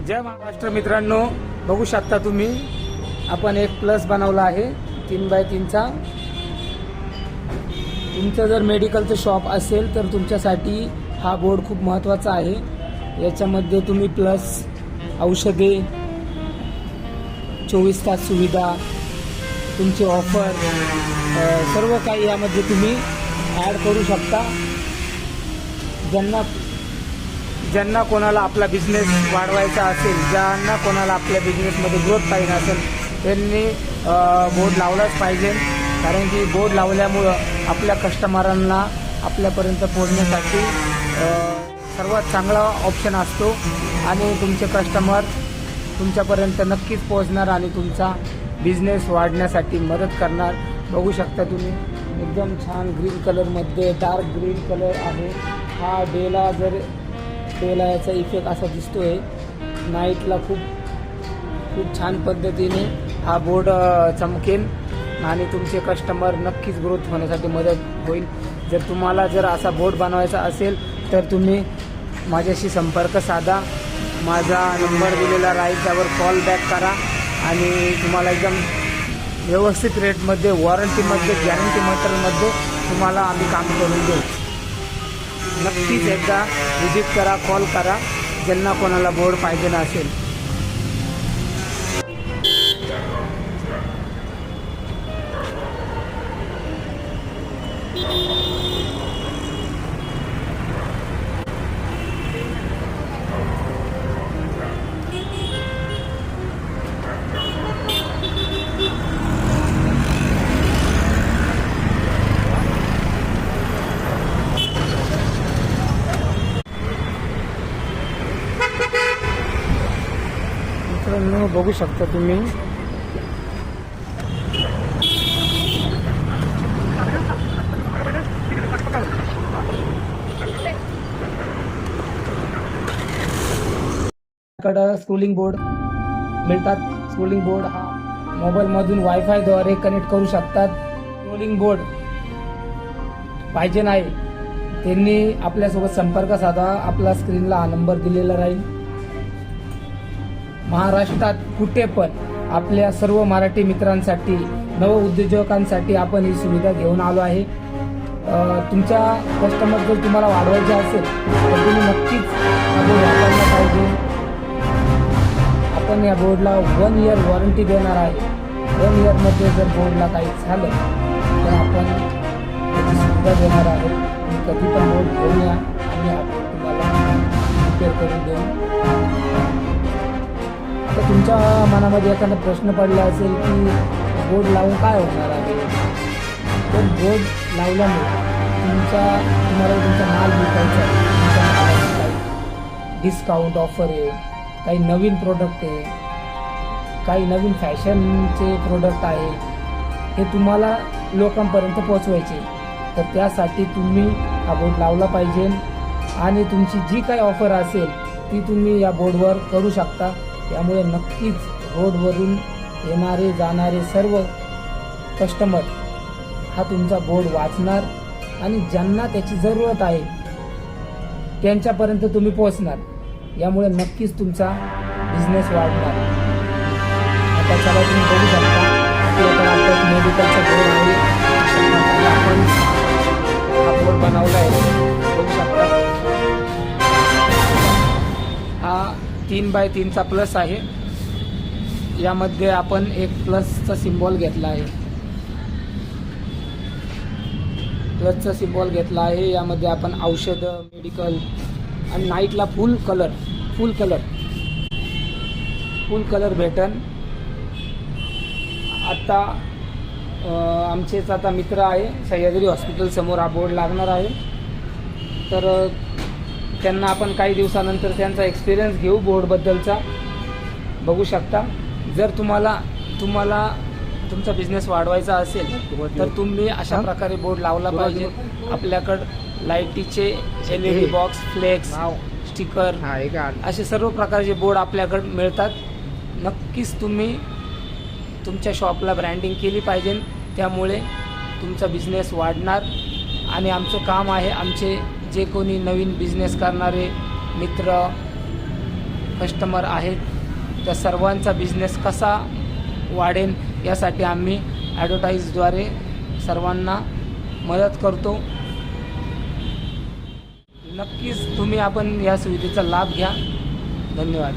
जय महाराष्ट्र मित्रांनो, बघू शकता तुम्ही आपण एक प्लस बनवला आहे 3x3चा। तुमचं जर मेडिकलचं शॉप असेल तर तुमच्यासाठी हा बोर्ड खूप महत्त्वाचा आहे। याच्यामध्ये तुम्ही प्लस औषधे, 24 तास सुविधा, तुमचे ऑफर सर्व काही यामध्ये तुम्ही ॲड करू शकता। ज्यांना कोणाला आपला बिझनेस वाढवायचा असेल, ज्यांना कोणाला आपल्या बिझनेसमध्ये ग्रोथ पाहिजे असेल, त्यांनी बोर्ड लावलाच पाहिजे। कारण की बोर्ड लावल्यामुळं आपल्या कस्टमरांना आपल्यापर्यंत पोहोचण्यासाठी सर्वात चांगला ऑप्शन असतो आणि तुमचे कस्टमर तुमच्यापर्यंत नक्कीच पोहोचणार आणि तुमचा बिझनेस वाढण्यासाठी मदत करणार। बघू शकता तुम्ही एकदम छान ग्रीन कलरमध्ये डार्क ग्रीन कलर आहे हा। डेला याचा इफेक्ट असा दिसतोय। नाईटला खूप छान पद्धतीने हा बोर्ड चमकेल आणि तुमचे कस्टमर नक्कीच ग्रोथ होण्यासाठी मदत होईल। जर तुम्हाला असा बोर्ड बनवायचा असेल तर तुम्ही माझ्याशी संपर्क साधा। माझा नंबर दिलेला राहील, त्यावर कॉल बॅक करा आणि तुम्हाला एकदम व्यवस्थित रेटमध्ये, वॉरंटीमध्ये, गॅरंटी मटेरियलमध्ये तुम्हाला आम्ही काम करून देऊ। नक्कीच एकदा विजिट करा, कॉल करा ज्यांना कोणाला बोर्ड पाहिजे असेल। मित्रांनो, बघू शकता तुम्ही स्क्रोलिंग बोर्ड मिळतात। स्क्रोलिंग बोर्ड हा मोबाईलमधून वायफायद्वारे कनेक्ट करू शकतात। स्क्रोलिंग बोर्ड पाहिजे नाही त्यांनी आपल्यासोबत संपर्क साधा। आपला स्क्रीनला हा नंबर दिलेला राहील। महाराष्ट्रात कुठे पण आपल्या सर्व मराठी मित्रांसाठी, नवउद्योजकांसाठी आपण ही सुविधा घेऊन आलो आहे। तुमच्या कस्टमर जर तुम्हाला वाढवायचे असेल तर तुम्ही नक्कीच हा बोर्ड वापरला पाहिजे। आपण या बोर्डला 1 इयर वॉरंटी देणार आहे। 1 इयरमध्ये जर बोर्डला काही झालं तर आपण त्याची सुविधा देणार आहोत। तुम्ही कधी पण बोर्ड घेऊन या आणि आपण तुम्हाला रिपेअर करून देऊ। तर तुमच्या मनामध्ये एखादा प्रश्न पडला असेल की बोर्ड लावून काय होणार आहे, तर बोर्ड लावल्यामुळे तुम्हाला तुमचा माल विकायचा आहे, तुमच्या मालाची काही डिस्काउंट ऑफर आहे, काही नवीन प्रोडक्ट आहे, काही नवीन फॅशनचे प्रोडक्ट आहे, हे तुम्हाला लोकांपर्यंत पोहोचवायचे। तर त्यासाठी तुम्ही हा बोर्ड लावला पाहिजे आणि तुमची जी काही ऑफर असेल ती तुम्ही या बोर्डवर करू शकता। त्यामुळे नक्कीच रोडवरून येणारे जाणारे सर्व कस्टमर हा तुमचा बोर्ड वाचणार आणि ज्यांना त्याची जरूरत आहे त्यांच्यापर्यंत तुम्ही पोहोचणार। यामुळे नक्कीच तुमचा बिझनेस वाढणार। आता चला तुम्ही बघू शकता आपल्याकडे मेडिकलचा बोर्ड आहे। आपण हा बोर्ड बनवला आहे, बघू शकता। हा 3x3चा प्लस आहे। यामध्ये आपण एक प्लसचा सिम्बॉल घेतला आहे, प्लसचा सिम्बॉल घेतला आहे। यामध्ये आपण औषध, मेडिकल आणि नाईटला फुल कलर भेटन। आता आमचेच आता मित्र आहे, सह्याद्री हॉस्पिटल समोर हा बोर्ड लागणार आहे। तर त्यांना आपण काही दिवसानंतर त्यांचा एक्सपिरियन्स घेऊ बोर्डबद्दलचा। बघू शकता, जर तुम्हाला तुमचा बिझनेस वाढवायचा असेल तर तुम्ही अशा प्रकारे बोर्ड लावला पाहिजे। आपल्याकडं लाईटीचे LED बॉक्स, फ्लेक्स, स्टिकर असे सर्व प्रकारचे बोर्ड आपल्याकडे मिळतात। नक्कीच तुम्ही तुमच्या शॉपला ब्रँडिंग केली पाहिजे, त्यामुळे तुमचा बिझनेस वाढणार। आणि आमचं काम आहे, आमचे जे कोणी नवीन बिझनेस करणारे मित्र कस्टमर आहेत त्या सर्वांचा बिझनेस कसा वाढेल यासाठी आम्ही ॲडव्हर्टाईजद्वारे सर्वांना मदत करतो. नक्कीच तुम्ही आपण या सुविधेचा लाभ घ्या. धन्यवाद.